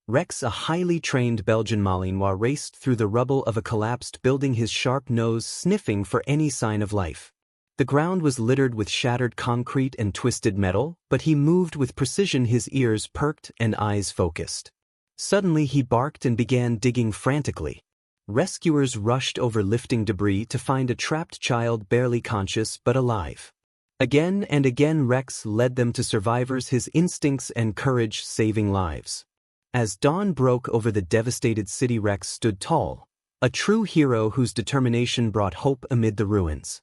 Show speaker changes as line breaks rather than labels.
Rex, a highly trained Belgian Malinois, raced through the rubble of a collapsed building, his sharp nose sniffing for any sign of life. The ground was littered with shattered concrete and twisted metal, but he moved with precision, his ears perked and eyes focused. Suddenly he barked and began digging frantically. Rescuers rushed over lifting debris to find a trapped child barely conscious but alive. Again and again Rex led them to survivors, his instincts and courage saving lives. As dawn broke over the devastated city, Rex stood tall, a true hero whose determination brought hope amid the ruins.